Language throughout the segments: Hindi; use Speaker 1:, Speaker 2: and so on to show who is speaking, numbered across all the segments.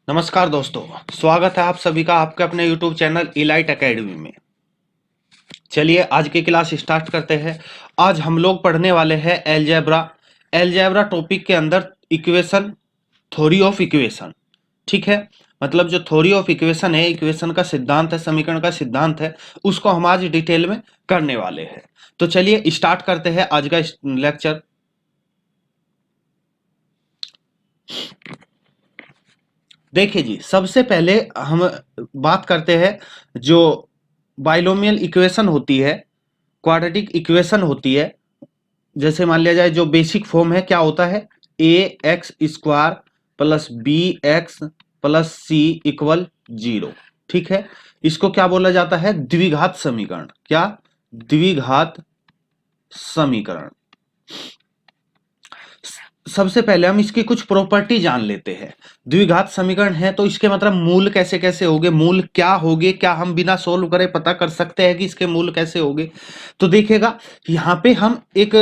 Speaker 1: नमस्कार दोस्तों। स्वागत है आप सभी का आपके अपने YouTube चैनल इलाइट एकेडमी में। चलिए आज की क्लास स्टार्ट करते हैं। आज हम लोग पढ़ने वाले हैं एलजेब्रा। एलजेब्रा टॉपिक के अंदर इक्वेशन, थ्योरी ऑफ इक्वेशन। ठीक है, मतलब जो थ्योरी ऑफ इक्वेशन है, इक्वेशन का सिद्धांत है, समीकरण का सिद्धांत है, उसको हम आज डिटेल में करने वाले हैं। तो चलिए स्टार्ट करते हैं आज का लेक्चर। देखिए जी, सबसे पहले हम बात करते हैं जो बाइनोमियल इक्वेशन होती है, क्वाड्रेटिक इक्वेशन होती है। जैसे मान लिया जाए जो बेसिक फॉर्म है क्या होता है, a x square plus b x plus c equal 0। ठीक है, इसको क्या बोला जाता है, द्विघात समीकरण। क्या? द्विघात समीकरण। सबसे पहले हम इसकी कुछ प्रॉपर्टी जान लेते हैं। द्विघात समीकरण है तो इसके मतलब मूल कैसे कैसे होंगे, मूल क्या होंगे, क्या हम बिना सोल्व करे पता कर सकते हैं कि इसके मूल कैसे होंगे? तो देखिएगा, यहां पे हम एक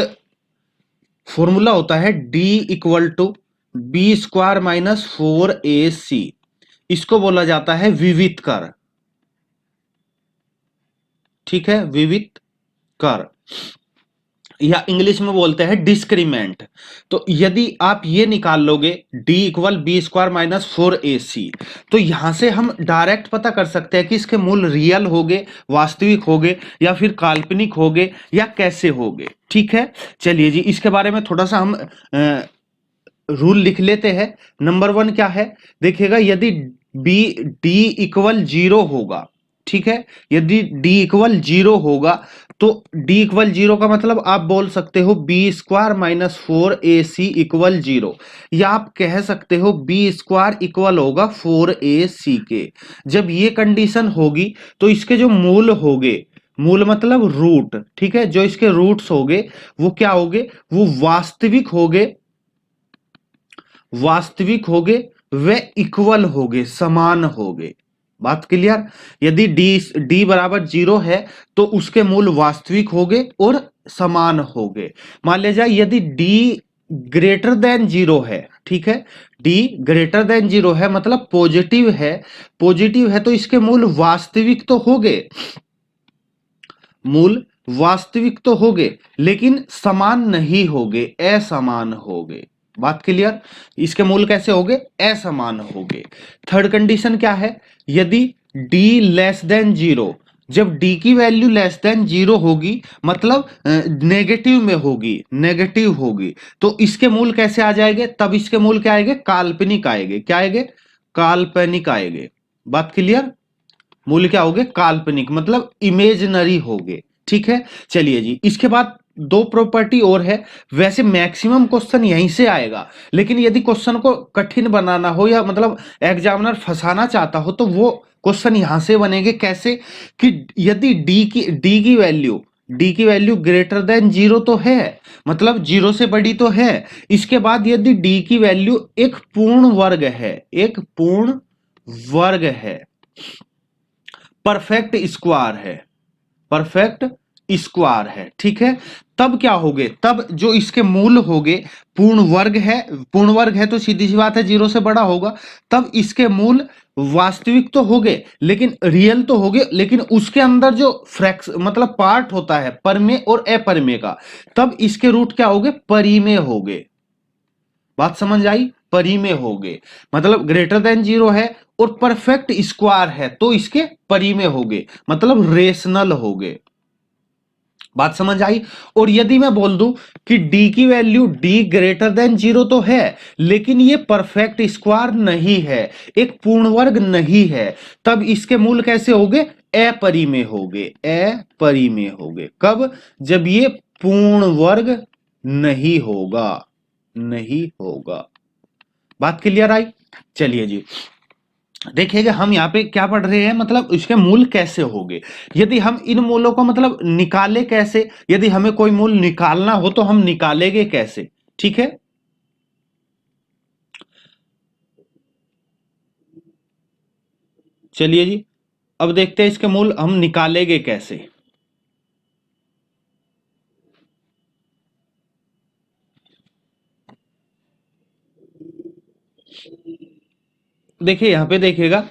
Speaker 1: फॉर्मूला होता है d equal to B square minus 4ac। इसको बोला जाता है विवित कर। ठीक है, विवित कर, या इंग्लिश में बोलते हैं डिस्क्रीमेंट। तो यदि आप ये निकाल लोगे d equal B square minus 4ac, तो यहां से हम डायरेक्ट पता कर सकते हैं कि इसके मूल रियल होगे, वास्तविक होगे, या फिर काल्पनिक होगे, या कैसे होगे। ठीक है, चलिए जी, इसके बारे में थोड़ा सा हम रूल लिख लेते हैं। नंबर वन क्या है, देखिएगा, यदि बी डी इक्वल 0 होगा, ठीक है, यदि डी इक्वल 0 होगा तो डी इक्वल 0 का मतलब आप बोल सकते हो B square minus 4ac equal 0, या आप कह सकते हो बी स्क्वायर इक्वल होगा 4ac के। जब ये कंडीशन होगी तो इसके जो मूल होंगे, मूल मतलब रूट, ठीक है, जो इसके रूट्स होंगे वो क्या होंगे, वो वास्तविक होंगे, वास्तविक होगे, वे इक्वल होगे, समान होगे। बात क्लियर? यदि डी बराबर 0 है तो उसके मूल वास्तविक होगे और समान होगे। मान लिया जाए यदि डी ग्रेटर देन 0 है, ठीक है, डी ग्रेटर देन 0 है मतलब पॉजिटिव है, पॉजिटिव है तो इसके मूल वास्तविक तो होगे, मूल वास्तविक तो होगे, लेकिन समान नहीं होगे, असमान होगे। बात क्लियर? इसके मूल कैसे होगे, असमान होगे। थर्ड कंडीशन क्या है, यदि d लेस देन 0, जब d की वैल्यू लेस देन 0 होगी मतलब नेगेटिव में होगी, नेगेटिव होगी, तो इसके मूल कैसे आ जाएंगे, तब इसके मूल क्या आएंगे, काल्पनिक आएंगे। क्या आएंगे? काल्पनिक आएंगे। बात क्लियर? मूल्य क्या होगे, काल्पनिक, मतलब इमेजिनरी होगे। ठीक है, चलिए जी, इसके बाद दो प्रॉपर्टी और है। वैसे मैक्सिमम क्वेश्चन यहीं से आएगा, लेकिन यदि क्वेश्चन को कठिन बनाना हो या मतलब एग्जामिनर फंसाना चाहता हो तो वो क्वेश्चन यहां से बनेंगे। कैसे? कि यदि डी की वैल्यू ग्रेटर देन 0 तो है, मतलब 0 से बड़ी तो है। इसके बाद यदि डी की वैल्यू एक पूर्ण वर्ग है, एक पूर्ण वर्ग है, परफेक्ट स्क्वायर है, परफेक्ट स्क्वायर है, ठीक है, तब क्या होगे, तब जो इसके मूल होगे, पूर्ण वर्ग है, पूर्ण वर्ग है तो सीधी सी बात है 0 से बड़ा होगा, तब इसके मूल वास्तविक तो होगे, लेकिन रियल तो होगे, लेकिन उसके अंदर जो फ्रैक्स मतलब पार्ट होता है परमेय और अपरिमेय का, तब इसके रूट क्या होगे, परिमेय होगे। बात समझ आई? परिमेय होगे, मतलब ग्रेटर देन 0 है और परफेक्ट स्क्वायर है तो इसके परिमेय होगे, मतलब रेशनल होगे। बात समझ आई? और यदि मैं बोल दूं कि d की वैल्यू d ग्रेटर देन 0 तो है, लेकिन ये परफेक्ट स्क्वायर नहीं है, एक पूर्ण वर्ग नहीं है, तब इसके मूल कैसे होंगे, अपरिमेय होंगे, अपरिमेय होंगे। कब? जब ये पूर्ण वर्ग नहीं होगा, नहीं होगा। बात क्लियर आई? चलिए जी, देखिएगा, हम यहाँ पे क्या पढ़ रहे हैं, मतलब इसके मूल कैसे होंगे। यदि हम इन मूलों को मतलब निकाले कैसे, यदि हमें कोई मूल निकालना हो तो हम निकालेंगे कैसे? ठीक है, चलिए जी, अब देखते हैं इसके मूल हम निकालेंगे कैसे। देखिए यहां पे देखिएगा,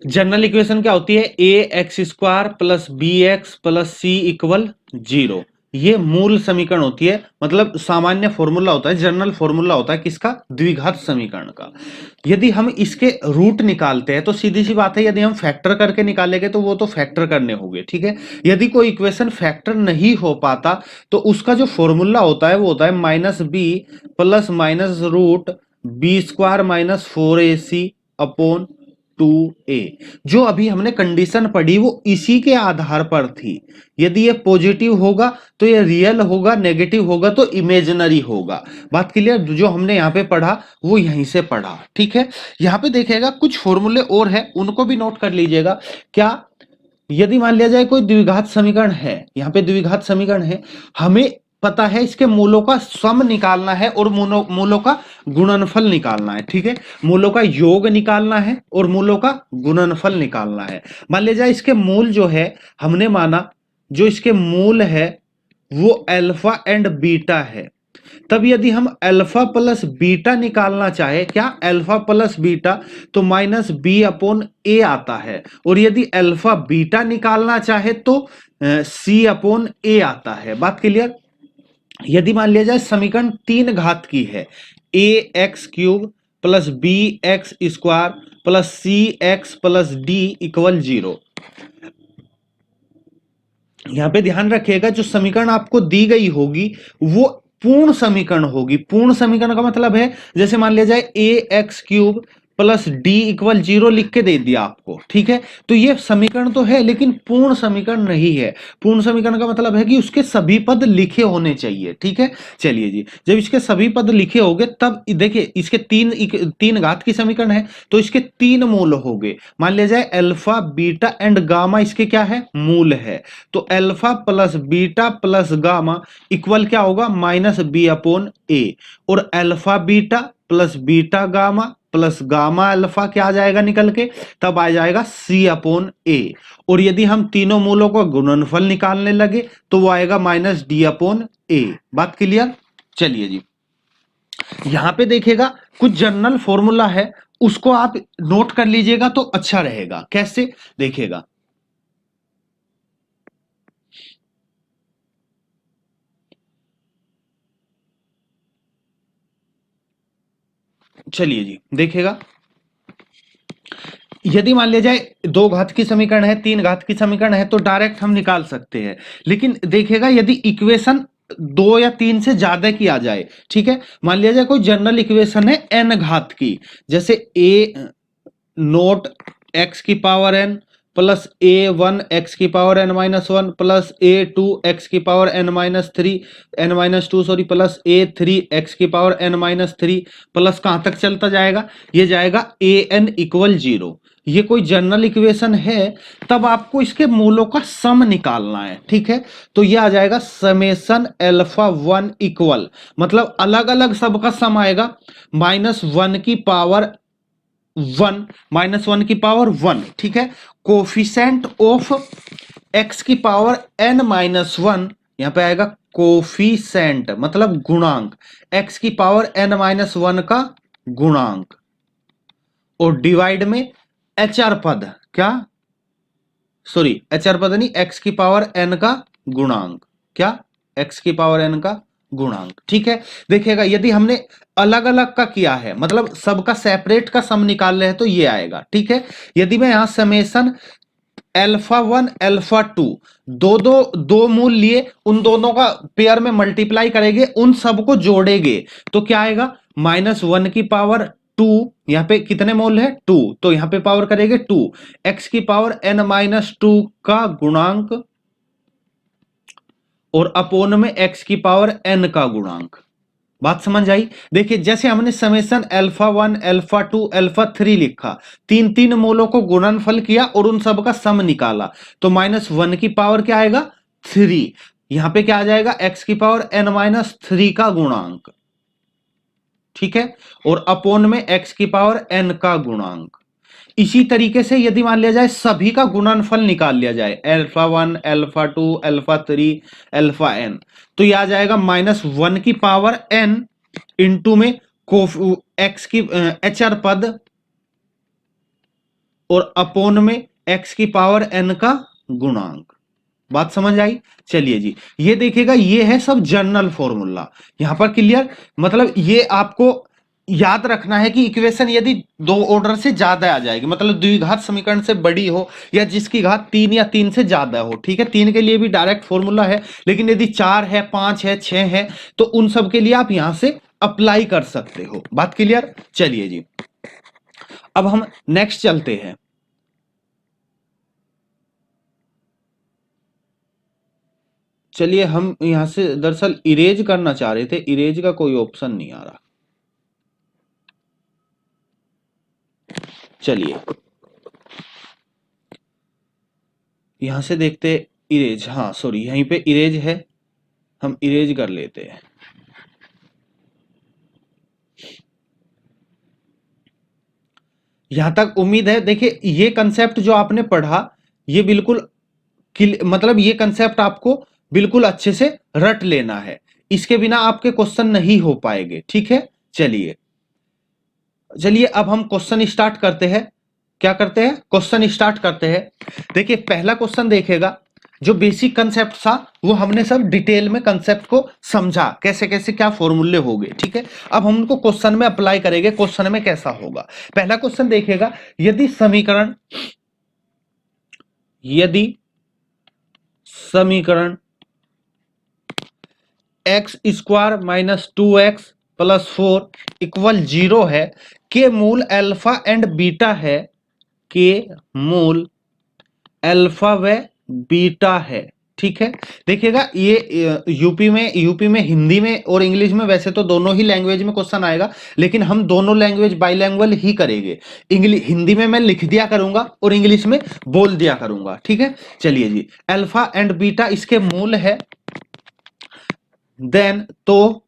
Speaker 1: जनरल इक्वेशन क्या होती है, a x square plus b x plus c equal zero. ये मूल समीकरण होती है, मतलब सामान्य फॉर्मूला होता है, जनरल फॉर्मूला होता है किसका, द्विघात समीकरण का। यदि हम इसके रूट निकालते हैं तो सीधी सी बात है, यदि हम फैक्टर करके निकालेंगे तो वो तो फैक्टर करने होंगे, ठीक है। यदि कोई इक्वेशन फैक्टर नहीं हो पाता तो उसका जो फॉर्मूला होता है वो होता है minus B plus minus root B square minus 4ac upon 2a। जो अभी हमने कंडीशन पढ़ी वो इसी के आधार पर थी। यदि ये पॉजिटिव होगा तो ये रियल होगा, नेगेटिव होगा तो इमेजिनरी होगा। बात क्लियर, जो हमने यहाँ पे पढ़ा वो यहीं से पढ़ा, ठीक है। यहाँ पे देखिएगा कुछ फॉर्मूले और है, उनको भी नोट कर लीजिएगा। क्या, यदि मान लिया जाए कोई द्विघात समीकरण है, यहाँ पे द्विघात समीकरण है, हमें पता है इसके मूलों का सम निकालना है और मूलों का गुणनफल निकालना है, ठीक है। मूलों का योग निकालना है और मूलों का गुणनफल निकालना है। मान लिया जाए इसके मूल जो है, हमने माना जो इसके मूल है वो अल्फा एंड बीटा है। तब यदि हम अल्फा प्लस बीटा निकालना चाहे, क्या अल्फा प्लस बीटा, तो माइनस बी अपॉन ए आता है। और यदि अल्फा बीटा निकालना चाहे तो सी अपॉन ए आता है। बात क्लियर। यदि मान लिया जाए समीकरण 3 घात की है, a x cube plus b x square plus c x plus d equal 0। यहां पे ध्यान रखिएगा जो समीकरण आपको दी गई होगी वो पूर्ण समीकरण होगी। पूर्ण समीकरण का मतलब है, जैसे मान लिया जाए a x cube plus d equal 0 लिख के दे दिया आपको, ठीक है। तो ये समीकरण तो है लेकिन पूर्ण समीकरण नहीं है। पूर्ण समीकरण का मतलब है कि उसके सभी पद लिखे होने चाहिए, ठीक है। चलिए जी, जब इसके सभी पद लिखे होंगे तब देखिए इसके तीन घात की समीकरण है तो इसके 3 मूल होंगे। मान लिया जाए अल्फा बीटा एंड गामा इसके क्या है, मूल है। तो alpha plus beta plus gamma equal क्या होगा, माइनस बी अपॉन ए। और alpha beta plus beta gamma plus gamma alpha क्या आ जाएगा निकल के, तब आ जाएगा सी अपॉन ए। और यदि हम तीनों मूलों को गुणनफल निकालने लगे तो वो आएगा माइनस डी अपॉन ए। बात क्लियर। चलिए जी, यहां पे देखिएगा कुछ जनरल फॉर्मूला है, उसको आप नोट कर लीजिएगा तो अच्छा रहेगा। कैसे, देखिएगा। चलिए जी, देखिएगा। यदि मान लिया जाए 2 घात की समीकरण है, 3 घात की समीकरण है तो डायरेक्ट हम निकाल सकते हैं। लेकिन देखिएगा यदि इक्वेशन 2 या 3 से ज्यादा की आ जाए, ठीक है। मान लिया जाए कोई जनरल इक्वेशन है n घात की, जैसे ए नोट एक्स की power n plus A one X की power n-1 plus A two X की power n-3 sorry plus A three X की पावर n-3 प्लस कहां तक चलता जाएगा, ये जाएगा ए एन इक्वल 0। ये कोई जनरल इक्वेशन है, तब आपको इसके मूलों का सम निकालना है, ठीक है। तो ये आ जाएगा समेशन अल्फा 1 इक्वल, मतलब अलग अलग सबका सम आएगा, -1 की पावर 1 -1 की पावर 1, ठीक है। कोफिशेंट ऑफ x की पावर n-1, यहां पे आएगा कोफिशेंट मतलब गुणांक, x की पावर n-1 का गुणांक। और डिवाइड में एचआर पद, क्या, सॉरी एचआर पद नहीं, x की पावर n का गुणांक, क्या, x की पावर n का गुणांक, ठीक है। देखिएगा यदि हमने अलग अलग का किया है, मतलब सबका सेपरेट का सम निकाल रहे हैं तो ये आएगा, ठीक है। यदि मैं यहां समेशन अल्फा 1 अल्फा 2 दो मूल लिए, उन दोनों का पेयर में मल्टीप्लाई करेंगे, उन सबको जोड़ेंगे तो क्या आएगा, -1 की पावर 2, यहां पे कितने मूल है 2, तो यहां पे पावर करेंगे 2, एक्स की पावर n-2 का गुणांक और अपोन में x की पावर n का गुणांक। बात समझ आई। देखिए जैसे हमने समेशन अल्फा 1 अल्फा 2 अल्फा 3 लिखा, तीन तीन मूलों को गुणनफल किया और उन सब का सम निकाला, तो -1 की पावर क्या आएगा 3, यहां पे क्या आ जाएगा x की पावर n-3 का गुणांक, ठीक है। और अपोन में x की पावर n का गुणांक। इसी तरीके से यदि मान लिया जाए सभी का गुणनफल निकाल लिया जाए, alpha 1, alpha 2, alpha 3, alpha n, तो यह आ जाएगा -1 की पावर n इंटू में एक्स की एच आर पद और अपोन में x की पावर n का गुणांक। बात समझ आई? चलिए जी, ये देखिएगा ये है सब जनरल फॉर्मूला यहां पर क्लियर। मतलब ये आपको याद रखना है कि इक्वेशन यदि दो ऑर्डर से ज्यादा आ जाएगी, मतलब द्विघात समीकरण से बड़ी हो या जिसकी घात 3 या 3 से ज्यादा हो, ठीक है, 3 के लिए भी डायरेक्ट फॉर्मूला है, लेकिन यदि 4 है, 5 है, 6 है, तो उन सब के लिए आप यहां से अप्लाई कर सकते हो। बात क्लियर? चलिए जी, अब हम नेक्स्ट चलते हैं। चलिए, हम यहां से दरअसल इरेज करना चाह रहे थे, इरेज का कोई ऑप्शन नहीं आ रहा। चलिए यहां से देखते, इरेज, हाँ सॉरी, यहीं पे इरेज है, हम इरेज कर लेते हैं। यहां तक उम्मीद है, देखिए ये कंसेप्ट जो आपने पढ़ा, ये बिल्कुल मतलब ये कंसेप्ट आपको बिल्कुल अच्छे से रट लेना है, इसके बिना आपके क्वेश्चन नहीं हो पाएंगे, ठीक है। चलिए चलिए, अब हम क्वेश्चन स्टार्ट करते हैं। क्या करते हैं? क्वेश्चन स्टार्ट करते हैं। देखिए पहला क्वेश्चन देखेगा, जो बेसिक कंसेप्ट था वो हमने सब डिटेल में कंसेप्ट को समझा, कैसे कैसे क्या फॉर्मूले हो गए, ठीक है। अब हम उनको क्वेश्चन में अप्लाई करेंगे, क्वेश्चन में कैसा होगा। पहला क्वेश्चन देखेगा, यदि समीकरण x square minus 2x plus 4 equal 0 है, के मूल अल्फा एंड बीटा है, के मूल अल्फा व बीटा है, ठीक है। देखिएगा ये यूपी में हिंदी में और इंग्लिश में, वैसे तो दोनों ही लैंग्वेज में क्वेश्चन आएगा, लेकिन हम दोनों लैंग्वेज बाइलैंग्वेज ही करेंगे। इंग्लिश हिंदी में मैं लिख दिया करूंगा और इंग्लिश में बोल दिया करूंगा, ठीक है। चलिए जी, अल्फा एंड बीटा इसके मूल है, देन तो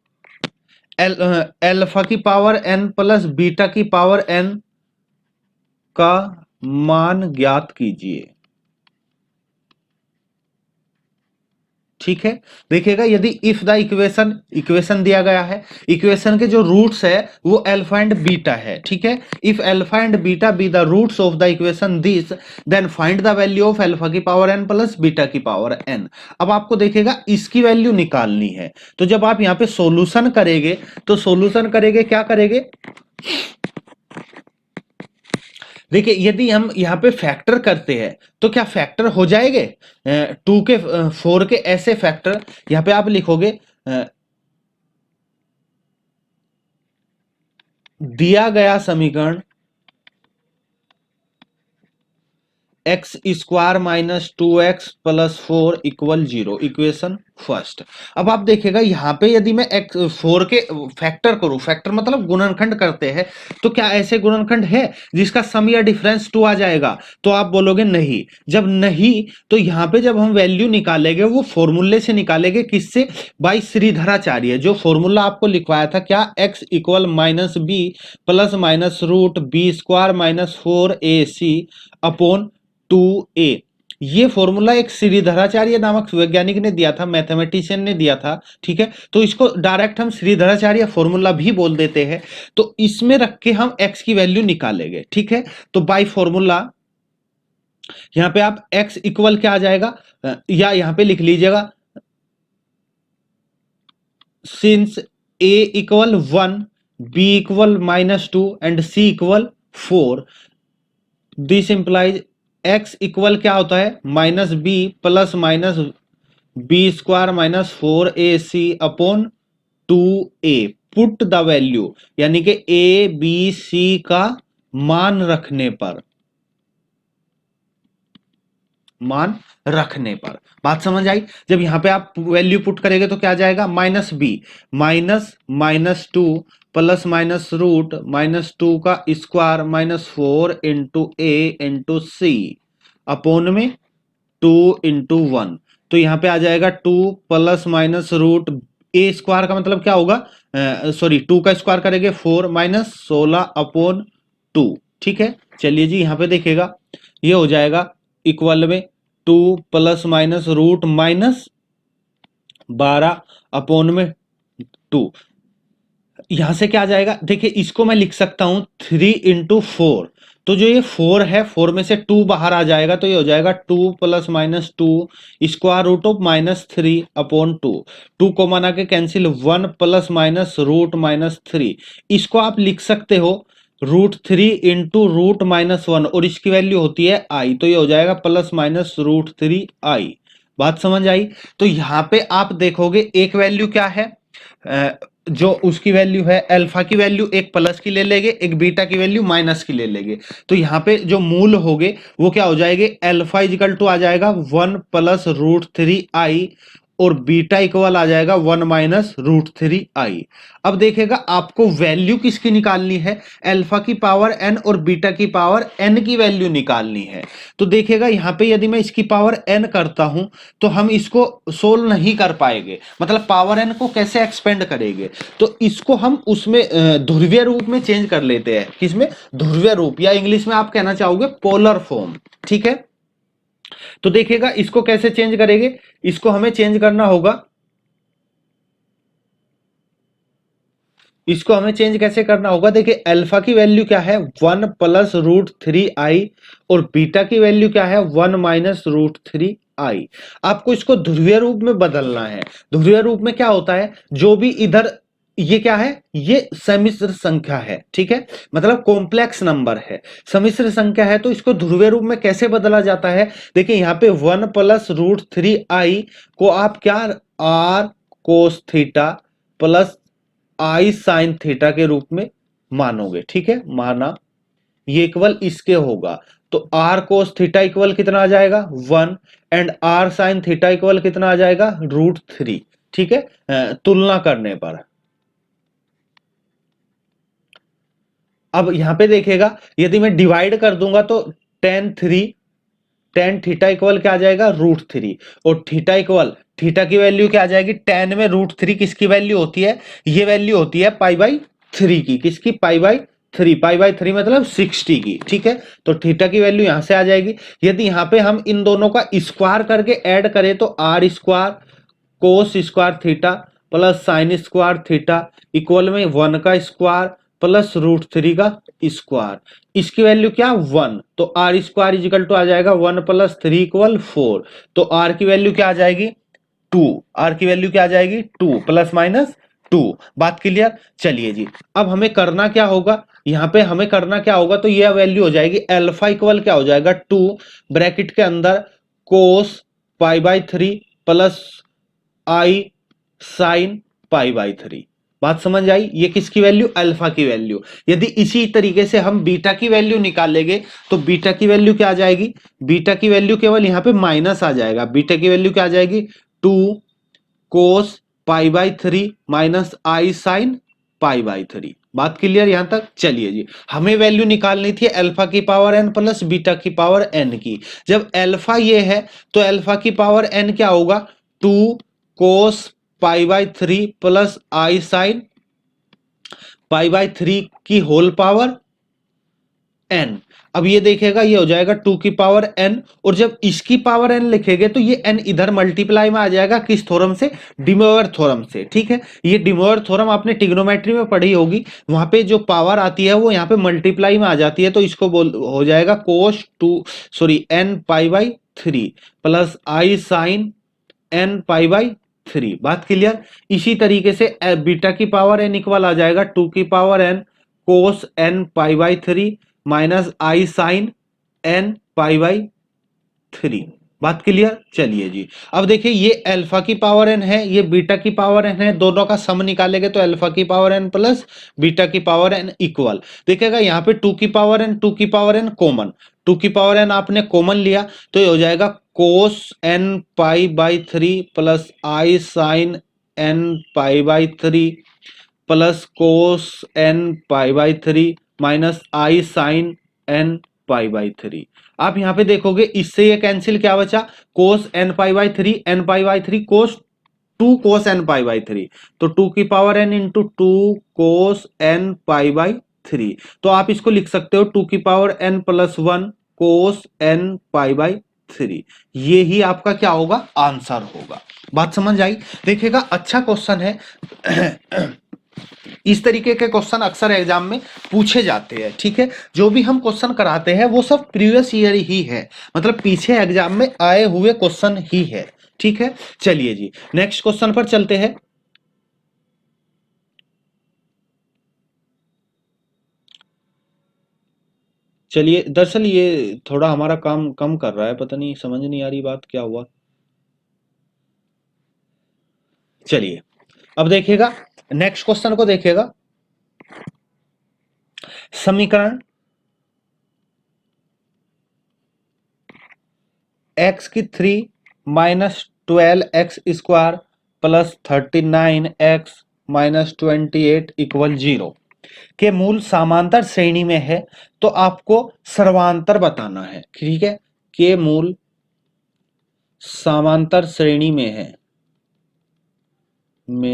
Speaker 1: अल्फा की पावर n प्लस बीटा की पावर n का मान ज्ञात कीजिए, ठीक है। देखिएगा यदि इफ द इक्वेशन दिया गया है, इक्वेशन के जो रूट्स है वो अल्फा एंड बीटा है, ठीक है। If alpha and beta be the roots of the equation this, then find the value of alpha की पावर n प्लस बीटा की पावर n। अब आपको देखिएगा इसकी वैल्यू निकालनी है, तो जब आप यहां पे सॉल्यूशन करेंगे, तो सॉल्यूशन करेंगे, क्या करेंगे, देखिए यदि हम यहां पे फैक्टर करते हैं तो क्या फैक्टर हो जाएंगे, 2 के 4 के ऐसे फैक्टर। यहां पे आप लिखोगे दिया गया समीकरण x square minus 2x plus 4 equal 0, equation first. अब आप देखिएगा यहां पे यदि मैं x 4 के फैक्टर करूं, फैक्टर मतलब गुणनखंड करते हैं, तो क्या ऐसे गुणनखंड है जिसका सम या डिफरेंस 2 आ जाएगा? तो आप बोलोगे नहीं। जब नहीं, तो यहां पे जब हम वैल्यू निकालेंगे वो फॉर्मूले से निकालेंगे, किससे? बाई श्रीधराचार्य, जो फॉर्मूला आपको लिखवाया था, क्या, x equal minus B plus minus root B square minus 4ac upon 2a। ये फॉर्मूला एक श्रीधराचार्य नामक वैज्ञानिक ने दिया था, मैथमेटिशियन ने दिया था, ठीक है। तो इसको डायरेक्ट हम श्रीधराचार्य फॉर्मूला भी बोल देते हैं। तो इसमें रख के हम x की वैल्यू निकालेंगे, ठीक है। तो बाय फॉर्मूला यहां पे आप x इक्वल क्या आ जाएगा, या यहां पे लिख लीजिएगा, since a equal 1, b equal -2 and c equal 4, this implies x equal क्या होता है, minus B plus minus B square minus 4ac upon 2a। Put the value, यानी कि a b c का मान रखने पर, मान रखने पर। बात समझ आई? जब यहां पे आप वैल्यू पुट करेंगे तो क्या जाएगा, minus B minus minus 2 plus minus root -2 का square -4 into A into C upon में 2 इंटू 1। तो यहां पे आ जाएगा 2 प्लस माइनस रूट ए स्क्वायर का मतलब क्या होगा, सॉरी 2 का स्क्वायर करेंगे 4 -16 अपॉन 2, ठीक है। चलिए जी, यहाँ पे देखिएगा ये हो जाएगा इक्वल में 2 plus minus root minus 12 upon में 2। यहां से क्या आ जाएगा, देखिए इसको मैं लिख सकता हूं 3 into 4। तो जो ये 4 है, 4 में से 2 बाहर आ जाएगा, तो ये हो जाएगा 2 plus minus 2 square root of -3 upon 2। 2 को मना के कैंसिल, 1 प्लस माइनस रूट -3। इसको आप लिख सकते हो √3 इंटू √-1, और इसकी वैल्यू होती है आई, तो ये हो जाएगा प्लस माइनस √3 आई। बात समझ आई। तो यहां पे आप देखोगे एक वैल्यू क्या है, जो उसकी वैल्यू है अल्फा की वैल्यू एक प्लस की ले लेंगे, एक बीटा की वैल्यू माइनस की ले लेंगे। तो यहाँ पे जो मूल होंगे वो क्या हो जाएंगे, अल्फा इजिकल टू आ जाएगा 1 प्लस √3 आई, और बीटा इक्वल आ जाएगा 1 माइनस √3 आई। अब देखेगा आपको वैल्यू किसकी निकालनी है, अल्फा की पावर n और बीटा की पावर n की वैल्यू निकालनी है। तो देखेगा यहाँ पे यदि मैं इसकी पावर n करता हूं तो हम इसको सोल्व नहीं कर पाएंगे, मतलब पावर n को कैसे एक्सपेंड करेंगे। तो इसको हम उसमें ध्रुवीय रूप में चेंज कर लेते हैं, किसमें, ध्रुवीय रूप, या इंग्लिश में आप कहना चाहोगे पोलर फॉर्म। ठीक है, तो देखिएगा इसको कैसे चेंज करेंगे, इसको हमें चेंज करना होगा, इसको हमें चेंज कैसे करना होगा। देखिए अल्फा की वैल्यू क्या है 1 प्लस √3 आई, और बीटा की वैल्यू क्या है 1 माइनस √3 आई। आपको इसको ध्रुवीय रूप में बदलना है। ध्रुवीय रूप में क्या होता है, जो भी इधर, ये क्या है, ये सम्मिश्र संख्या है, ठीक है, मतलब कॉम्प्लेक्स नंबर है, सम्मिश्र संख्या है। तो इसको ध्रुवीय रूप में कैसे बदला जाता है, देखिए यहाँ पे 1 प्लस √3 आई को आप क्या, आर कोस थीटा प्लस आई साइन थीटा के रूप में मानोगे। ठीक है, माना, ये इक्वल इसके होगा। तो आर कोस थीटा इक्वल कितना आ जाएगा 1, and R sine theta equal कितना आ जाएगा √3। ठीक है, तुलना करने पर अब यहां पे देखेगा यदि मैं डिवाइड कर दूंगा तो tan थीटा इक्वल क्या आ जाएगा √3, और थीटा इक्वल, थीटा की वैल्यू क्या आ जाएगी, tan में √3 किसकी वैल्यू होती है, ये वैल्यू होती है π/3 की, किसकी, π/3 मतलब 60 की। ठीक है, तो थीटा की वैल्यू यहां से आ जाएगी। यदि यहां पे हम इन दोनों का स्क्वायर करके ऐड करें तो R square cos square theta plus sine square theta equal में 1 का स्क्वायर प्लस √3 का स्क्वायर, इसकी वैल्यू क्या 1, तो आर स्क्वायर इजिकल टू आ जाएगा 1 प्लस 3 इक्वल 4। तो आर की वैल्यू क्या आ जाएगी 2, आर की वैल्यू क्या आ जाएगी 2 प्लस माइनस 2। बात क्लियर। चलिए जी, अब हमें करना क्या होगा, यहां पे हमें करना क्या होगा, तो यह वैल्यू हो जाएगी अल्फा इक्वल क्या हो जाएगा 2 ब्रैकेट के अंदर कोस π/3 प्लस आई साइन π/3। बात समझ आई, ये किसकी वैल्यू, अल्फा की वैल्यू। यदि इसी तरीके से हम बीटा की वैल्यू निकालेंगे तो बीटा की वैल्यू क्या आ जाएगी, बीटा की वैल्यू केवल यहां पे माइनस आ जाएगा, बीटा की वैल्यू क्या आ जाएगी 2 कोस π/3 माइनस आई साइन π/3। बात क्लियर यहां तक। चलिए जी, हमें वैल्यू निकालनी थी अल्फा की पावर n प्लस बीटा की पावर n की। जब अल्फा ये है तो अल्फा की पावर n क्या होगा 2 कोस π/3 प्लस आई साइन π/3 की होल पावर n। अब ये देखेगा ये हो जाएगा 2 की पावर n, और जब इसकी पावर n लिखेंगे तो ये n इधर मल्टीप्लाई में आ जाएगा, किस थ्योरम से, डे मोइर थ्योरम से। ठीक है, ये डे मोइर थ्योरम आपने ट्रिग्नोमेट्री में पढ़ी होगी, वहां पे जो पावर आती है वो यहाँ पे मल्टीप्लाई में आ जाती है, तो इसको हो जाएगा कोस n π/3 प्लस आई साइन n π/3। बात क्लियर। इसी तरीके से बीटा की पावर n इक्वल आ जाएगा 2 की power n cos n π/3 minus i sine n π/3। बात क्लियर। चलिए जी, अब देखिए ये अल्फा की पावर n है, ये बीटा की पावर n है, दोनों का सम निकालेंगे तो अल्फा की पावर n प्लस बीटा की पावर n इक्वल, देखिएगा यहाँ पे 2 की पावर n 2 की पावर n कॉमन, 2 की पावर n आपने कॉमन लिया तो ये हो जाएगा cos n π/3 plus I sine n π/3 plus cos n π/3 minus i sine n π/3। आप यहां पे देखोगे इससे ये कैंसिल, क्या बचा कोस n π/3 n π/3 कोस 2 कोस n π/3, तो 2 की पावर n इंटू 2 कोस n π/3 3। तो आप इसको लिख सकते हो 2n+1 cos n π/3। ये ही आपका क्या होगा, आंसर होगा। बात समझ आई? देखिएगा अच्छा क्वेश्चन है। इस तरीके के क्वेश्चन अक्सर एग्जाम में पूछे जाते हैं, ठीक है। जो भी हम क्वेश्चन कराते हैं वो सब प्रीवियस ईयर ही है, मतलब पीछे एग्जाम में आए हुए क्वेश्चन ही है, ठीक है। चलिए जी नेक्स्ट क्वेश्चन पर चलते हैं। चलिए, दरअसल ये थोड़ा हमारा काम कम कर रहा है, पता नहीं, समझ नहीं आ रही बात क्या हुआ। चलिए अब देखिएगा नेक्स्ट क्वेश्चन को देखिएगा। समीकरण x की 3 minus 12x² plus 39x minus 28 equal 0 के मूल समांतर श्रेणी में है, तो आपको सर्वांतर बताना है, ठीक है। के मूल समांतर श्रेणी में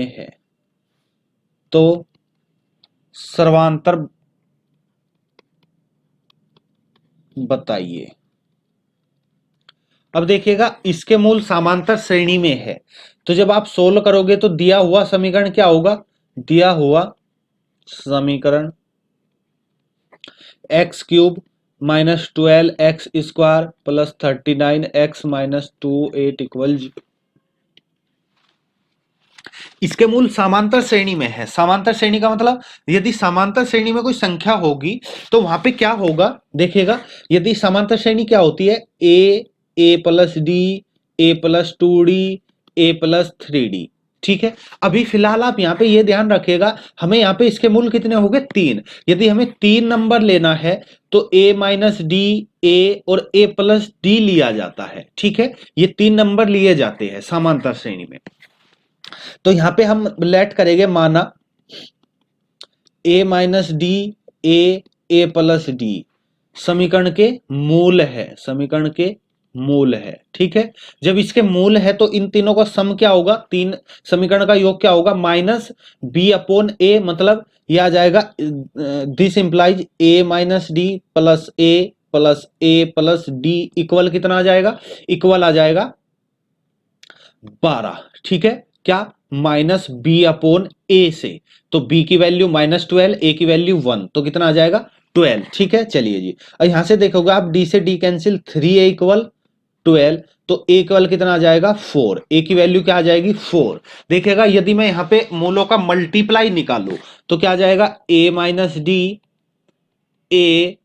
Speaker 1: है तो सर्वांतर बताइए। अब देखिएगा इसके मूल समांतर श्रेणी में है, तो जब आप सोल्व करोगे तो दिया हुआ समीकरण क्या होगा, दिया हुआ समीकरण x³ minus 12x² plus 39x minus 28 equal 0। इसके मूल समांतर श्रेणी में है। समांतर श्रेणी का मतलब यदि समांतर श्रेणी में कोई संख्या होगी तो वहां पे क्या होगा, देखिएगा यदि समांतर श्रेणी क्या होती है, a plus D, a plus 2d, a plus 3d, ठीक है। अभी फिलहाल आप यहाँ पे ये ध्यान रखिएगा, हमें यहाँ पे इसके मूल कितने हो गए, 3। यदि हमें 3 नंबर लेना है तो a माइनस डी, a और a प्लस डी लिया जाता है, ठीक है। ये 3 नंबर लिए जाते हैं समांतर श्रेणी में। तो यहां पे हम लेट करेंगे माना a minus D, a plus D समीकरण के मूल है, समीकरण के मूल है, ठीक है। जब इसके मूल है तो इन तीनों का सम क्या होगा, तीन समीकरण का योग क्या होगा, माइनस b अपॉन a, मतलब यह आ जाएगा this implies a minus D plus a plus d equal कितना आ जाएगा, इक्वल आ जाएगा 12, ठीक है। क्या, माइनस बी अपॉन ए से, तो b की वैल्यू -12, a की वैल्यू 1, तो कितना आ जाएगा 12, ठीक है। चलिए जी और यहां से देखोगे आप d से d कैंसिल, 3a इक्वल 12, तो a इक्वल कितना आ जाएगा 4, a की वैल्यू क्या आ जाएगी 4। देखिएगा यदि मैं यहां पे मूलों का मल्टीप्लाई निकालू तो क्या आ जाएगा a minus D, a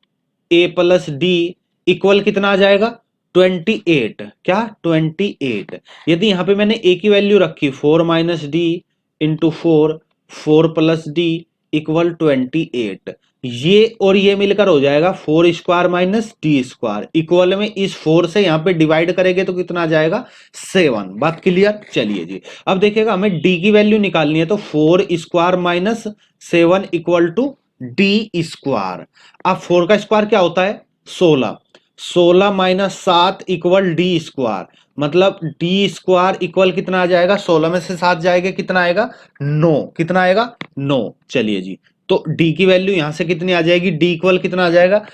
Speaker 1: plus d equal कितना आ जाएगा 28, क्या 28। यदि यहां पे मैंने a की वैल्यू रखी 4 minus D into 4 plus d equal 28, ये और ये मिलकर हो जाएगा 4² माइनस d² इक्वल में इस 4 से यहां पे डिवाइड करेंगे तो कितना आ जाएगा 7। बात क्लियर? चलिए जी अब देखिएगा हमें d की वैल्यू निकालनी है, तो 4² माइनस 7 इक्वल टू d²। अब 4 का स्क्वायर क्या होता है 16, 16 माइनस 7 इक्वल d², मतलब d² इक्वल कितना आ जाएगा, 16 में से 7 जाएगा कितना आएगा 9, कितना आएगा 9। चलिए जी तो d की वैल्यू यहां से कितनी आ जाएगी, d इक्वल कितना आ जाएगा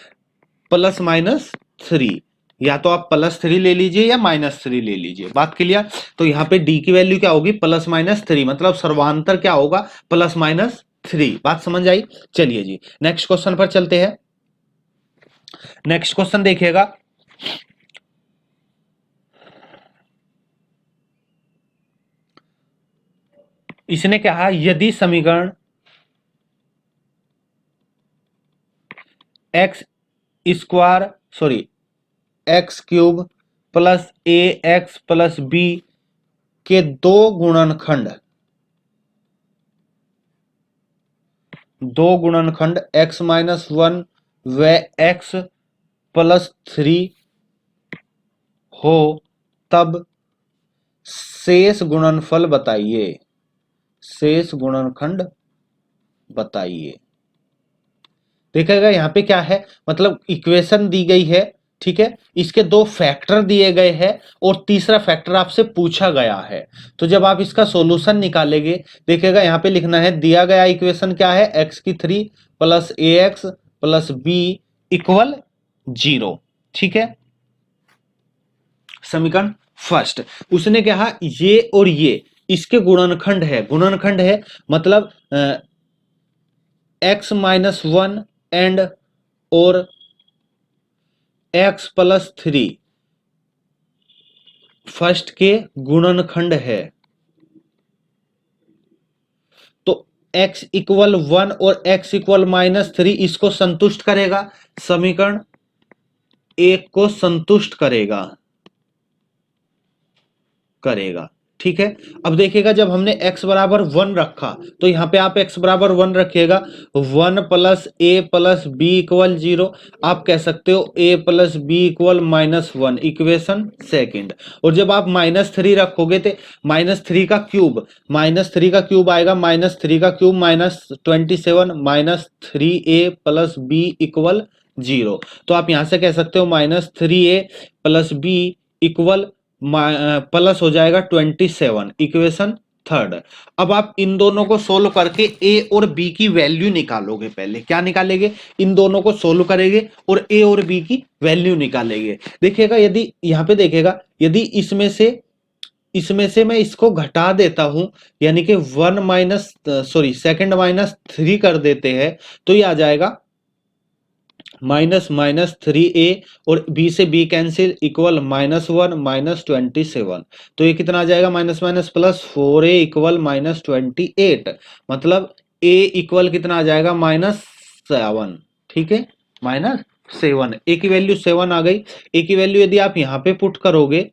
Speaker 1: +-3, या तो आप +3 ले लीजिए या -3 ले लीजिए। बात क्लियर? तो यहां पे d की वैल्यू क्या होगी +-3, मतलब सर्वांतर क्या होगा +-3। बात समझ आई? चलिए जी नेक्स्ट क्वेश्चन पर चलते हैं। नेक्स्ट क्वेश्चन देखिएगा, इसने कहा यदि समीकरण x³ plus ax plus b के दो गुणनखंड x माइनस 1 व x प्लस 3 हो तब शेष गुणनफल बताइए, शेष गुणनखंड बताइए। देखिएगा यहाँ पे क्या है, मतलब इक्वेशन दी गई है, ठीक है, इसके दो फैक्टर दिए गए हैं और तीसरा फैक्टर आपसे पूछा गया है। तो जब आप इसका सॉल्यूशन निकालेंगे, देखिएगा यहाँ पे लिखना है दिया गया इक्वेशन क्या है x की 3 प्लस ए एक्स प्लस बी इक्वल 0। ठीक है, समीकरण फर्स्ट। उसने कहा ये और ये इसके गुणनखंड है, गुणनखंड है मतलब एक्स माइनस वन एंड और एक्स प्लस थ्री फर्स्ट के गुणनखंड है, तो x इक्वल वन और x इक्वल माइनस थ्री इसको संतुष्ट करेगा, समीकरण एक को संतुष्ट करेगा करेगा। ठीक है, अब देखिएगा जब हमने x बराबर वन रखा तो यहां पे आप x बराबर वन रखिएगा, one plus A plus B equal 0। आप कह सकते हो a plus B equal minus one, equation second. और जब आप माइनस थ्री रखोगे तो माइनस थ्री का क्यूब, माइनस थ्री का क्यूब आएगा, माइनस थ्री का cube minus 27 minus three A plus B equal 0। तो आप यहां से कह सकते हो minus three A plus B equal plus हो जाएगा 27, इक्वेशन थर्ड। अब आप इन दोनों को सोल्व करके ए और बी की वैल्यू निकालोगे। पहले क्या निकालेंगे, इन दोनों को सोल्व करेंगे और ए और बी की वैल्यू निकालेंगे। देखिएगा यदि यहां पे देखिएगा यदि इसमें से मैं इसको घटा देता हूं, यानी कि one minus sorry second minus three कर देते हैं, तो ये आ जाएगा माइनस माइनस थ्री ए और बी से B cancel equal minus one minus 27। तो ये कितना आ जाएगा, minus minus plus four A equal minus 28। मतलब ए इक्वल कितना आ जाएगा, माइनस सेवन। ठीक है, माइनस सेवन, ए की वैल्यू सेवन आ गई। ए की वैल्यू यदि आप यहां पे पुट करोगे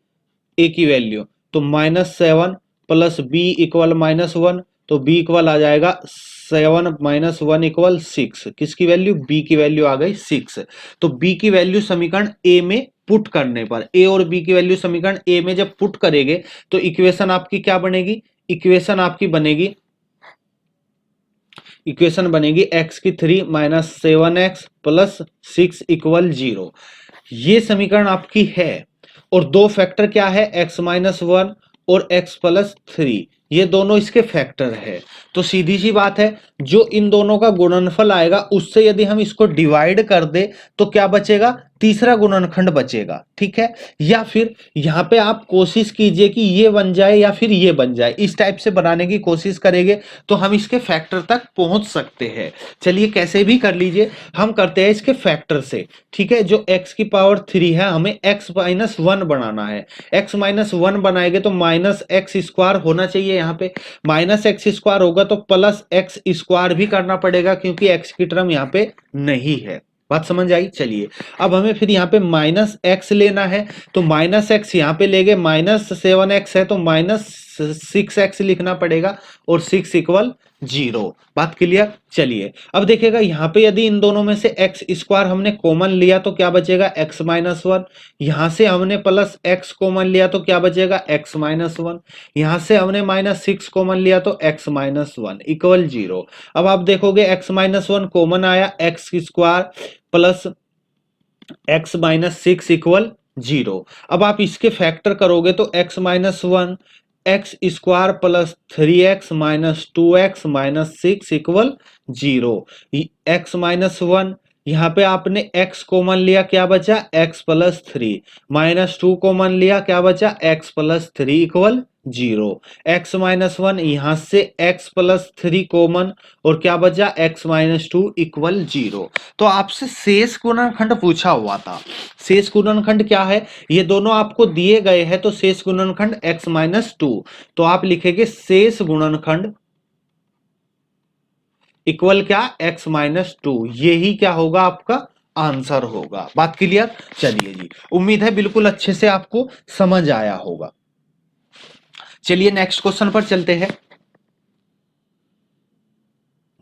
Speaker 1: ए की वैल्यू, तो minus seven plus B equal minus one, तो बी इक्वल आ जाएगा seven minus one equal six. किसकी वैल्यू, बी की वैल्यू आ गई सिक्स। तो बी की वैल्यू समीकरण ए में पुट करने पर, ए और बी की वैल्यू समीकरण ए में जब पुट करेंगे तो इक्वेशन आपकी क्या बनेगी, इक्वेशन आपकी बनेगी, इक्वेशन बनेगी एक्स की three minus seven x plus six equal 0। ये समीकरण आपकी है। और दो फैक्टर क्या है, एक्स माइनस वन और एक्स प्लस थ्री, ये दोनों इसके फैक्टर है। तो सीधी सी बात है, जो इन दोनों का गुणनफल आएगा उससे यदि हम इसको डिवाइड कर दे तो क्या बचेगा, तीसरा गुणनखंड बचेगा। ठीक है, या फिर यहां पे आप कोशिश कीजिए कि ये बन जाए या फिर ये बन जाए, इस टाइप से बनाने की कोशिश करेंगे तो हम इसके फैक्टर तक पहुंच सकते हैं। चलिए कैसे भी कर लीजिए, हम करते हैं इसके फैक्टर से। ठीक है, जो x की पावर थ्री है हमें x माइनस वन बनाना है, x माइनस वन बनाएंगे तो माइनस एक्स स्क्वायर होना चाहिए। यहाँ पे माइनस एक्स स्क्वायर होगा तो प्लस एक्स स्क्वायर भी करना पड़ेगा क्योंकि x की टर्म यहाँ पे नहीं है। बात समझ आई। चलिए अब हमें फिर यहाँ पे माइनस एक्स लेना है, तो माइनस एक्स यहाँ पे लेंगे, माइनस सेवन एक्स है तो माइनस सिक्स एक्स लिखना पड़ेगा और सिक्स इक्वल 0। बात क्लियर। चलिए अब देखिएगा यहाँ पे यदि इन दोनों में से एक्स स्क्वायर हमने कॉमन लिया तो क्या बचेगा, एक्स माइनस वन। यहां से हमने प्लस एक्स कॉमन लिया तो क्या बचेगा, एक्स माइनस वन। यहां से हमने माइनस सिक्स कॉमन लिया तो एक्स माइनस वन इक्वल 0। अब आप देखोगे एक्स माइनस वन कॉमन आया, x square plus x minus six equal 0। अब आप इसके फैक्टर करोगे तो x minus one x square plus three x minus two x minus six equal 0। X minus one, यहाँ पे आपने x कॉमन लिया, क्या बचा, x plus three, minus two common लिया, क्या बचा, x plus three equal 0। X minus one, यहां से x प्लस थ्री कॉमन और क्या बचा, x माइनस टू इक्वल 0। तो आपसे शेष गुणनखंड पूछा हुआ था। शेष गुणनखंड क्या है, ये दोनों आपको दिए गए हैं, तो शेष गुणनखंड x माइनस टू। तो आप लिखेंगे शेष गुणनखंड इक्वल क्या, x माइनस टू। यही क्या होगा, आपका आंसर होगा। बात क्लियर। चलिए जी, उम्मीद है बिल्कुल अच्छे से आपको समझ आया होगा। चलिए नेक्स्ट क्वेश्चन पर चलते हैं।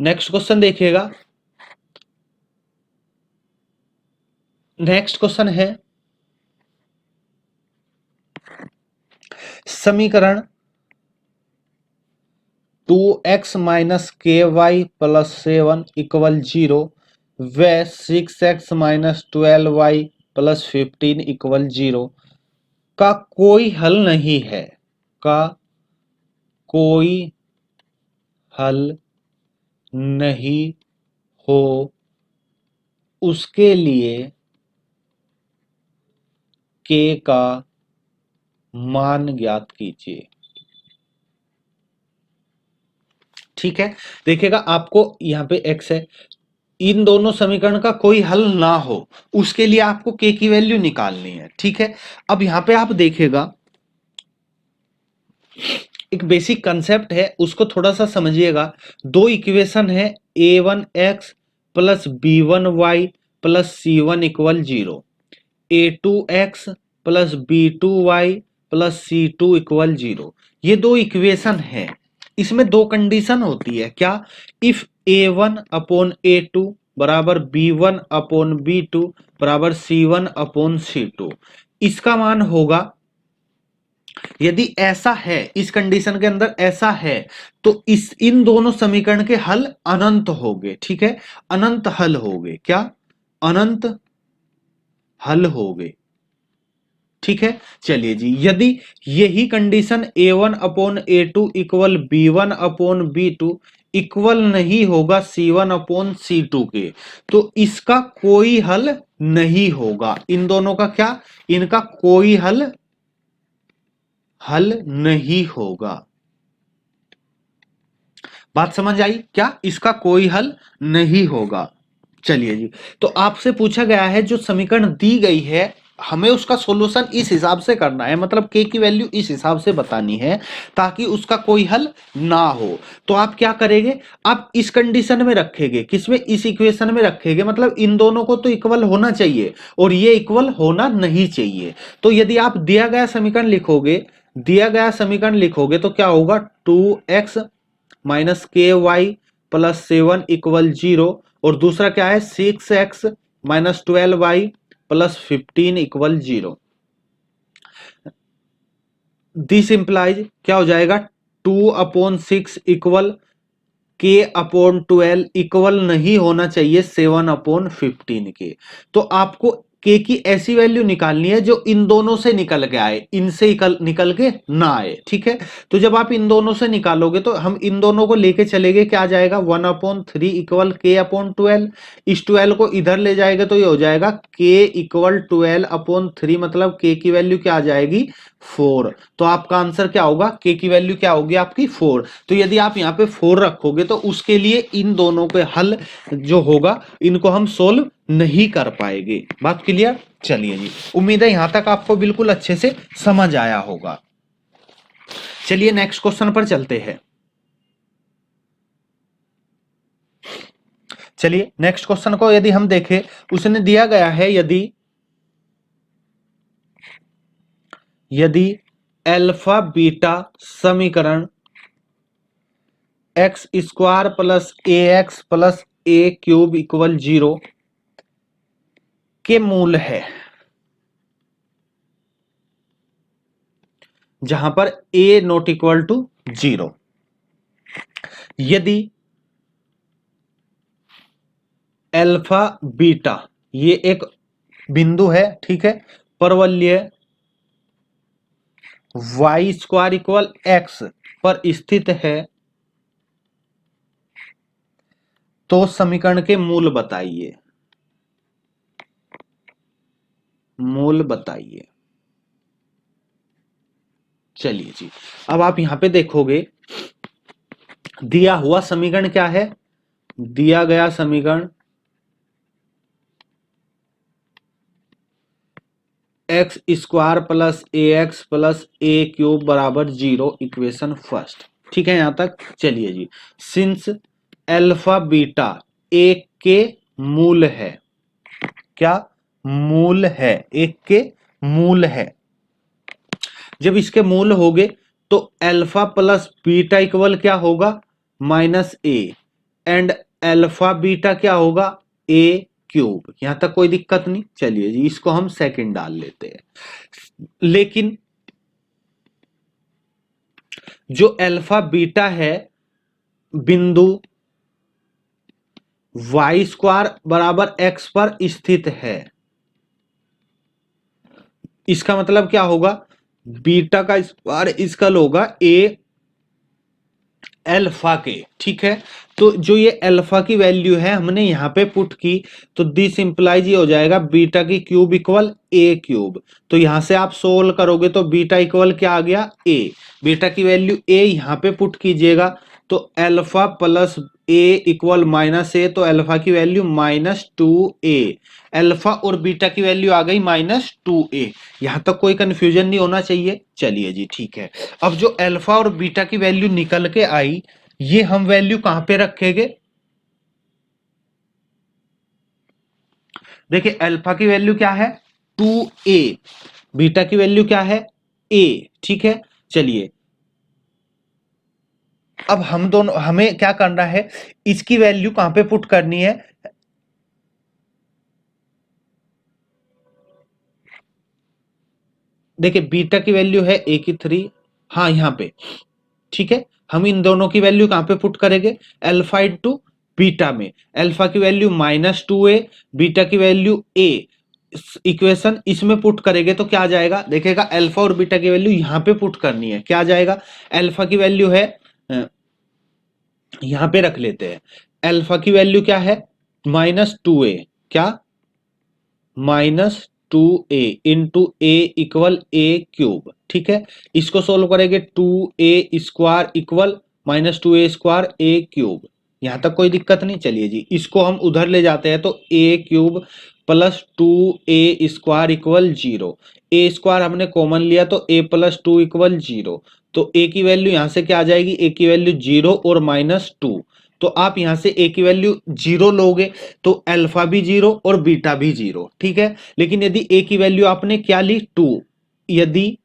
Speaker 1: नेक्स्ट क्वेश्चन देखिएगा। नेक्स्ट क्वेश्चन है समीकरण 2x माइनस के वाई प्लस सेवन इक्वल 0 व 6x minus 12y plus 15 equal 0 का कोई हल नहीं है, का कोई हल नहीं हो उसके लिए k का मान ज्ञात कीजिए। ठीक है, देखिएगा आपको यहां पे x है, इन दोनों समीकरण का कोई हल ना हो उसके लिए आपको k की वैल्यू निकालनी है। ठीक है, अब यहां पे आप देखिएगा एक बेसिक कंसेप्ट है, उसको थोड़ा सा समझिएगा। दो इक्वेशन है a1x plus b1y plus c1 equal 0, a2x plus b2y plus c2 equal 0। ये दो इक्वेशन है, इसमें दो कंडीशन होती है। क्या? इफ a1 अपॉन a2 बराबर b1 अपॉन b2 बराबर c1 अपॉन c2, इसका मान होगा, यदि ऐसा है, इस कंडीशन के अंदर ऐसा है, तो इस इन दोनों समीकरण के हल अनंत होंगे। ठीक है, अनंत हल होंगे। क्या? अनंत हल होंगे। ठीक है, चलिए जी, यदि यही condition a1 upon a2 equal b1 upon b2 equal नहीं होगा c1 अपॉन c2 के, तो इसका कोई हल नहीं होगा। इन दोनों का क्या? इनका कोई हल नहीं होगा। बात समझ आई क्या? इसका कोई हल नहीं होगा। चलिए जी, तो आपसे पूछा गया है जो समीकरण दी गई है हमें उसका सॉल्यूशन इस हिसाब से करना है, मतलब k की वैल्यू इस हिसाब से बतानी है ताकि उसका कोई हल ना हो। तो आप क्या करेंगे? आप इस कंडीशन में रखेंगे, किसमें? इस इक्वेशन में रखेंगे, मतलब इन दोनों को तो इक्वल होना चाहिए और ये इक्वल होना नहीं चाहिए। तो यदि आप दिया गया समीकरण लिखोगे, तो क्या होगा? 2x माइनस के वाई प्लस 7 इक्वल 0, और दूसरा क्या है? 6x minus 12y plus 15 equal 0। This implies क्या हो जाएगा? 2/6 इक्वल k/12 इक्वल नहीं होना चाहिए 7/15 के। तो आपको k की ऐसी वैल्यू निकालनी है जो इन दोनों से निकल के आए, इनसे निकल के ना आए। ठीक है, तो जब आप इन दोनों से निकालोगे तो हम इन दोनों को लेके चलेंगे, क्या आ जाएगा? 1/3 इक्वल k/12। इस 12 को इधर ले जाएगा तो ये हो जाएगा k इक्वल 12/3, मतलब k की वैल्यू क्या आ जाएगी? 4। तो आपका आंसर क्या होगा? k की वैल्यू क्या होगी आपकी? 4। तो यदि आप यहाँ पे 4 रखोगे तो उसके लिए इन दोनों के हल जो होगा इनको हम सोल्व नहीं कर पाएंगे। बात क्लियर? चलिए जी, उम्मीद है यहां तक आपको बिल्कुल अच्छे से समझ आया होगा। चलिए नेक्स्ट क्वेश्चन पर चलते हैं। चलिए नेक्स्ट क्वेश्चन को यदि हम देखें, उसने दिया गया है, यदि अल्फा बीटा समीकरण एक्स स्क्वायर प्लस ए एक्स प्लस ए क्यूब इक्वल 0 के मूल है, जहां पर a नॉट इक्वल टू 0, यदि अल्फा बीटा ये एक बिंदु है, ठीक है, परवलय वाई स्क्वायर इक्वल एक्स पर स्थित है, तो समीकरण के मूल बताइए। मूल बताइए। चलिए जी, अब आप यहां पे देखोगे दिया हुआ समीकरण क्या है? दिया गया समीकरण एक्स स्क्वायर प्लस ए एक्स प्लस ए क्यूब बराबर 0, इक्वेशन फर्स्ट। ठीक है यहां तक? चलिए जी, सिंस अल्फा बीटा एक के मूल है, क्या मूल है? एक के मूल है। जब इसके मूल होंगे तो अल्फा प्लस बीटा इक्वल क्या होगा? Minus A, and alpha beta क्या होगा? ए क्यूब। यहां तक कोई दिक्कत नहीं। चलिए जी, इसको हम सेकंड डाल लेते हैं। लेकिन जो अल्फा बीटा है बिंदु वाई स्क्वायर बराबर एक्स पर स्थित है, इसका मतलब क्या होगा? बीटा का स्क्वायर इसका होगा ए अल्फा के, ठीक है। तो जो ये अल्फा की वैल्यू है हमने यहाँ पे पुट की, तो दिस इंप्लाइज ये हो जाएगा बीटा की क्यूब इक्वल ए क्यूब। तो यहाँ से आप सोल्व करोगे तो बीटा इक्वल क्या आ गया, ए। बीटा की वैल्यू ए यहाँ पे पुट कीजिएगा, तो अल्फा प्लस ए इक्वल माइनस ए, तो अल्फा की वैल्यू -2a। अल्फा और बीटा की वैल्यू आ गई -2a। यहां तक कोई कंफ्यूजन नहीं होना चाहिए। चलिए जी ठीक है। अब जो अल्फा और बीटा की वैल्यू निकल के आई, ये हम वैल्यू कहां पे रखेंगे? देखिए अल्फा की वैल्यू क्या है 2a, बीटा की वैल्यू क्या है a, ठीक है। चलिए अब हम दोनों, हमें क्या करना है, इसकी वैल्यू कहां पे पुट करनी है? देखिए बीटा की वैल्यू है ए की 3, हाँ यहां पे, ठीक है। हम इन दोनों की वैल्यू कहां पे पुट करेंगे? अल्फा इंटू बीटा में। अल्फा की वैल्यू -2a, बीटा की वैल्यू a, इक्वेशन इसमें पुट करेंगे तो क्या आ जाएगा? देखिएगा अल्फा और बीटा की वैल्यू यहां पे पुट करनी है, क्या आ जाएगा? अल्फा की वैल्यू है, यहां पे रख लेते हैं। अल्फा की वैल्यू क्या है -2a, क्या -2a इंटू ए इक्वल ए क्यूब, ठीक है। इसको सोल्व करेंगे 2a² इक्वल -2a² ए क्यूब। यहां तक कोई दिक्कत नहीं। चलिए जी इसको हम उधर ले जाते हैं, तो ए क्यूब प्लस 2a² इक्वल 0। ए स्क्वायर हमने कॉमन लिया तो a प्लस 2 इक्वल 0। तो a की वैल्यू यहां से क्या आ जाएगी? a की वैल्यू 0 और -2। तो आप यहां से a की वैल्यू 0 लोगे तो अल्फा भी 0 और बीटा भी 0, ठीक है। लेकिन यदि a की वैल्यू आपने क्या ली 2, यदि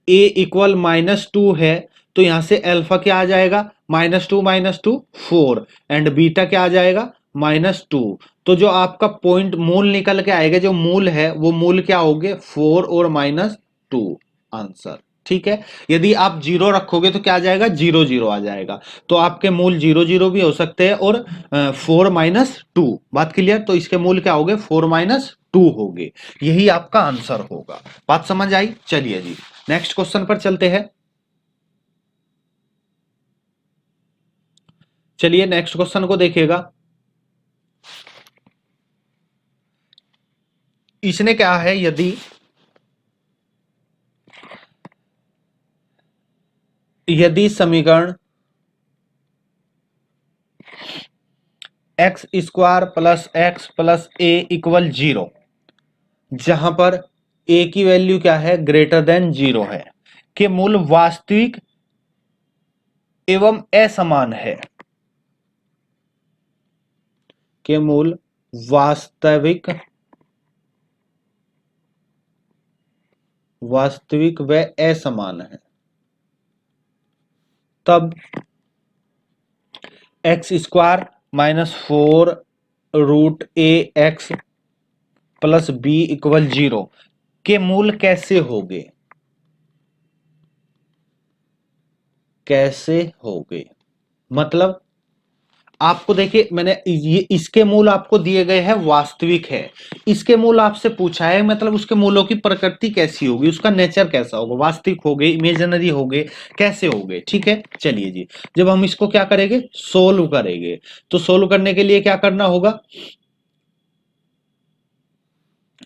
Speaker 1: a इक्वल -2 है तो यहां से अल्फा क्या आ जाएगा? -2 -2 4, एंड बीटा क्या आ जाएगा? -2। तो जो आपका पॉइंट मूल निकल के आएगा, जो मूल है वो मूल क्या होंगे? 4 और -2 आंसर, ठीक है। यदि आप 0 रखोगे तो क्या आ जाएगा? 0 0 आ जाएगा। तो आपके मूल 0 0 भी हो सकते हैं और 4 -2, बात क्लियर। तो इसके मूल क्या हो गए? 4 -2 हो गए। यही आपका आंसर होगा। बात समझ आई? चलिए जी नेक्स्ट क्वेश्चन पर चलते हैं। चलिए नेक्स्ट क्वेश्चन को देखिएगा। इसने क्या है, यदि समीकरण x² प्लस x प्लस ए इक्वल 0, जहां पर a की वैल्यू क्या है? ग्रेटर देन 0 है, के मूल वास्तविक एवं असमान है, के मूल वास्तविक व असमान है, तब x² -4√ax plus b equal 0 के मूल कैसे होंगे? कैसे होंगे मतलब आपको देखिए, मैंने ये इसके मूल आपको दिए गए हैं, वास्तविक है। इसके मूल आपसे पूछा है, मतलब उसके मूलों की प्रकृति कैसी होगी, उसका नेचर कैसा होगा, वास्तविक हो गए, इमेजिनरी हो गए, कैसे हो गए, ठीक है। चलिए जी जब हम इसको क्या करेंगे? सोल्व करेंगे। तो सोल्व करने के लिए क्या करना होगा?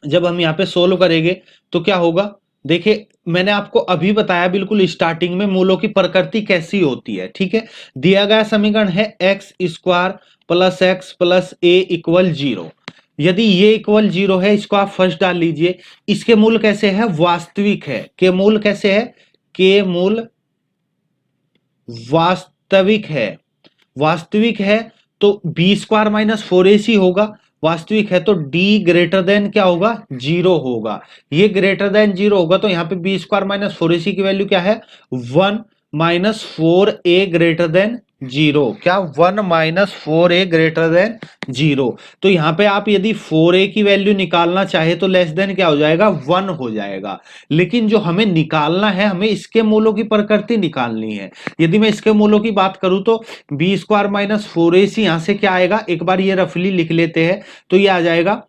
Speaker 1: जब हम यहाँ पे सोल्व करेंगे तो क्या होगा? देखिए मैंने आपको अभी बताया बिल्कुल स्टार्टिंग में मूलों की प्रकृति कैसी होती है, ठीक है। दिया गया समीकरण है x² प्लस x प्लस ए इक्वल 0। यदि ये इक्वल 0 है, इसको आप फर्स्ट डाल लीजिए। इसके मूल कैसे है? वास्तविक है। के मूल कैसे है? के मूल वास्तविक है। वास्तविक है तो b² -4ac होगा। वास्तविक है तो d ग्रेटर देन क्या होगा? 0 होगा। ये ग्रेटर देन 0 होगा तो यहाँ पे b² -4ac की वैल्यू क्या है? 1 -4a ग्रेटर देन 0। क्या? 1 -4a ग्रेटर देन 0। तो यहाँ पे आप यदि 4a की वैल्यू निकालना चाहे तो लेस देन क्या हो जाएगा? 1 हो जाएगा। लेकिन जो हमें निकालना है, हमें इसके मूलों की प्रकृति निकालनी है। यदि मैं इसके मूलों की बात करूं तो b² -4ac यहां से क्या आएगा? एक बार ये रफली लिख लेते हैं तो ये आ जाएगा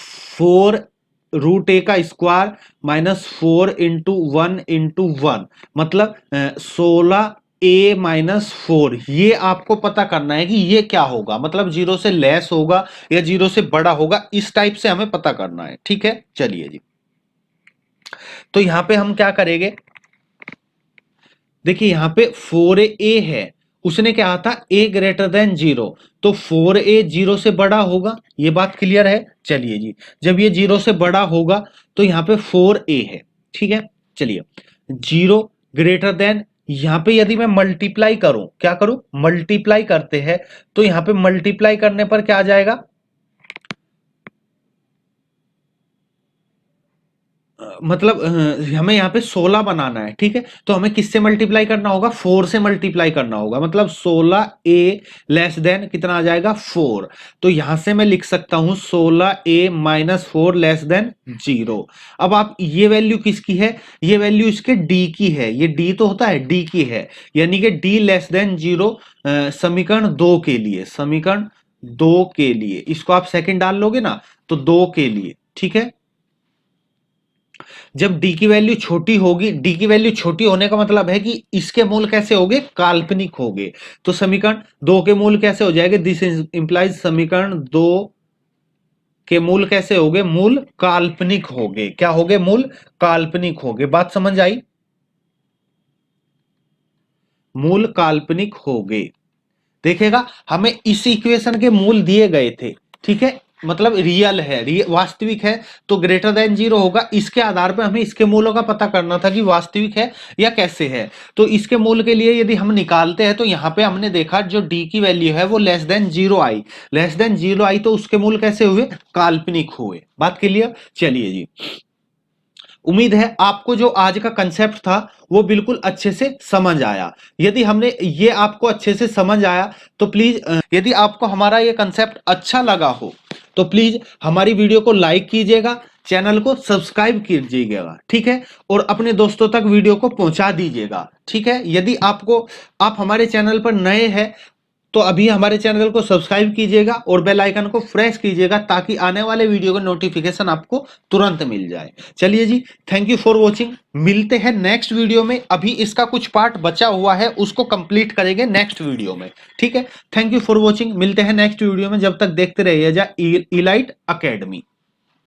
Speaker 1: 4√a का स्क्वायर -4 × 1 × 1, मतलब 16 a माइनस 4, ये आपको पता करना है कि ये क्या होगा, मतलब 0 से लेस होगा या 0 से बड़ा होगा, इस टाइप से हमें पता करना है। ठीक है, चलिए जी। तो यहां पे हम क्या करेंगे, देखिए यहां पे 4a है, उसने क्या था a ग्रेटर देन 0, तो 4a 0 से बड़ा होगा, ये बात क्लियर है। चलिए जी, जब ये 0 से बड़ा होगा तो यहां पे 4a है। ठीक है, चलिए 0 ग्रेटर देन, यहां पे यदि मैं मल्टीप्लाई करूं, क्या करूं, मल्टीप्लाई करते हैं, तो यहां पे मल्टीप्लाई करने पर क्या आ जाएगा, मतलब हमें यहाँ पे 16 बनाना है। ठीक है, तो हमें किससे मल्टीप्लाई करना होगा, 4 से मल्टीप्लाई करना होगा, मतलब 16a लेस देन कितना आ जाएगा 4, तो यहां से मैं लिख सकता हूं 16a माइनस 4 लेस देन 0। अब आप ये वैल्यू किसकी है, ये वैल्यू इसके d की है, ये d तो होता है d की है, यानी कि d लेस देन 0 समीकरण 2 के लिए, समीकरण 2 के लिए इसको आप सेकंड डाल लोगे ना, तो 2 के लिए। ठीक है, जब डी की वैल्यू छोटी होगी, डी की वैल्यू छोटी होने का मतलब है कि इसके मूल कैसे होंगे, काल्पनिक होंगे, तो समीकरण 2 के मूल कैसे हो जाएंगे, दिस इंप्लाइज समीकरण 2 के मूल कैसे होंगे, मूल काल्पनिक होंगे, क्या होंगे, मूल काल्पनिक होंगे। बात समझ आई, मूल काल्पनिक होंगे। देखिएगा हमें इस इक्वेशन के मूल दिए गए थे, ठीक है, मतलब रियल है, वास्तविक है, तो ग्रेटर देन 0 होगा, इसके आधार पर हमें इसके मूलों का पता करना था कि वास्तविक है या कैसे है। तो इसके मूल के लिए यदि हम निकालते हैं तो यहां पे हमने देखा जो डी की वैल्यू है वो लेस देन 0 आई, लेस देन 0 आई, तो उसके मूल कैसे हुए, काल्पनिक हुए। बात क्लियर, चलिए जी। उम्मीद है आपको जो आज का कंसेप्ट था वो बिल्कुल अच्छे से समझ आया। यदि हमने ये आपको अच्छे से समझ आया तो प्लीज, यदि आपको हमारा ये कंसेप्ट अच्छा लगा हो तो प्लीज हमारी वीडियो को लाइक कीजिएगा, चैनल को सब्सक्राइब कीजिएगा। ठीक है, और अपने दोस्तों तक वीडियो को पहुंचा दीजिएगा। ठीक है, यदि आप हमारे चैनल पर नए हैं तो अभी हमारे चैनल को सब्सक्राइब कीजिएगा और बेल आइकन को प्रेस कीजिएगा ताकि आने वाले वीडियो का नोटिफिकेशन आपको तुरंत मिल जाए। चलिए जी, थैंक यू फॉर वॉचिंग, मिलते हैं नेक्स्ट वीडियो में। अभी इसका कुछ पार्ट बचा हुआ है, उसको कंप्लीट करेंगे नेक्स्ट वीडियो में। ठीक है, थैंक यू फॉर वॉचिंग, मिलते हैं नेक्स्ट वीडियो में, जब तक देखते रहिए इलाइट अकेडमी।